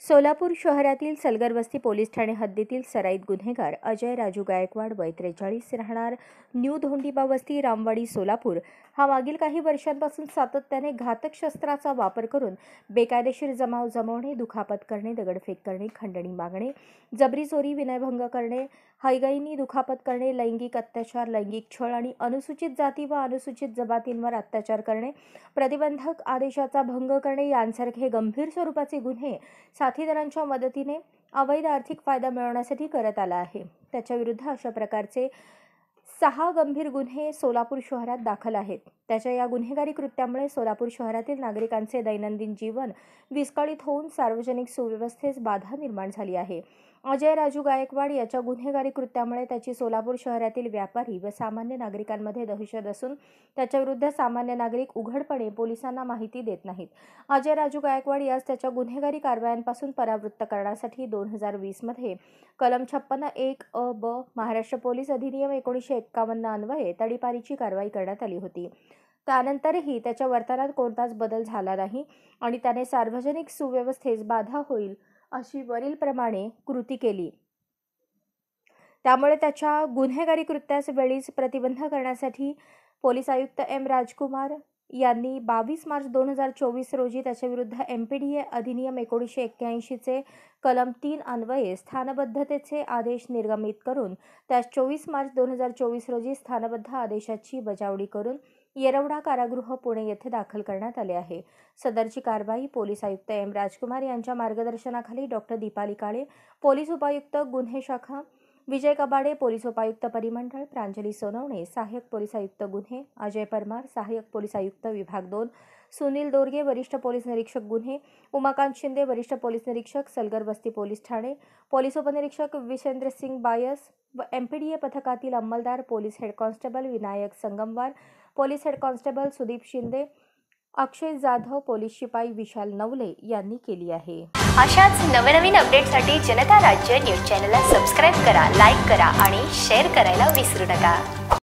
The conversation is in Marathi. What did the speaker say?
सोलापूर शहरातील सलगरवस्ती पोलीस ठाणे हद्दीतील सराईत गुन्हेगार अजय राजू गायकवाड वय 43 राहणार न्यू धोंडीबा वस्ती रामवाडी सोलापूर हा मागील काही वर्षांपासून सातत्याने घातक शस्त्राचा वापर करून बेकायदेशीर जमाव जमवणे, दुखापत करणे, दगडफेक करणे, खंडणी मागणे, जबरी चोरी, विनयभंग करणे, हयगयीने दुखापत करणे, लैंगिक अत्याचार, लैंगिक छळ आणि अनुसूचित जाती व अनुसूचित जमातींवर अत्याचार करणे, प्रतिबंधक आदेशाचा भंग करणे यांसारखे गंभीर स्वरूपाचे गुन्हे साथीदारांच्या मदतीने अवैध आर्थिक फायदा मिळवण्यासाठी करत आला आहे। त्याच्या विरुद्ध अशा प्रकारचे 6 गंभीर गुन्हे सोलापूर शहरात दाखल आहेत। त्याच्या या गुन्हेगारी कृत्यामुळे सोलापूर शहरातील नागरिकांचे दैनंदिन जीवन विस्कळीत होऊन सार्वजनिक सुव्यवस्थेस बाधा निर्माण झाली आहे। अजय राजू गायकवाड याच्या गुन्हेगारी कृत्यामुळे त्याची सोलापूर शहरातील व्यापारी व सामान्य नागरिकांमध्ये दहशत असून त्याच्या विरुद्ध सामान्य नागरिक उघडपणे पोलिसांना माहिती देत नाहीत। अजय राजू गायकवाड यास त्याच्या गुन्हेगारी कारवायांपासून परावृत्त करण्यासाठी 2020 मध्ये कलम 56(1)(अ)(ब) महाराष्ट्र पोलीस अधिनियम 1951 अन्वये तडीपारीची कारवाई करण्यात आली होती। त्यानंतरही त्याच्या वर्तनात कोणताच बदल झाला नाही आणि त्याने सार्वजनिक सुव्यवस्थेस बाधा होईल अशी वरीलप्रमाणे कृती केली। त्यामुळे त्याच्या गुन्हेगारी कृत्यास वेळीच प्रतिबंध करण्यासाठी पोलीस आयुक्त एम राजकुमार यांनी 22 मार्च 2024 रोजी त्याच्या विरुद्ध MPDA अधिनियम 1981 चे कलम 3 अन्वये स्थानबद्धतेचे आदेश निर्गमित करून त्यास 24 मार्च 2024 रोजी स्थानबद्ध आदेशाची बजावणी करून येरवडा कारागृह पुणे येथे दाखल करण्यात आले आहे। सदरची कारवाई पोलीस आयुक्त एम राजकुमार यांच्या मार्गदर्शनाखाली डॉक्टर दीपाली काळे, पोलीस उपायुक्त गुन्हे शाखा, विजय कबाडे, पोलीस उपायुक्त परिमंडळ, प्रांजली सोनवणे, सहाय्यक पोलीस आयुक्त गुन्हे, अजय परमार, सहाय्यक पोलीस आयुक्त विभाग 2, सुनील दोरगे, वरिष्ठ पोलीस निरीक्षक गुन्हे, उमाकांत शिंदे, वरिष्ठ पोलीस निरीक्षक सलगरवस्ती पोलीस ठाणे, पोलीस उपनिरीक्षक विशेंद्र सिंग बायस व MPDA पथकातील अंमलदार police head constable Vinayak Sangamwar, police head constable Sudeep Shinde, Akshay Jadhav, police शिपाई विशाल नवले यांनी केली आहे। अशाच नवनवीन अपडेटसाठी जनता राज्य न्यूज चॅनलला सबस्क्राईब करा, लाईक करा आणि शेअर करायला विसरू नका।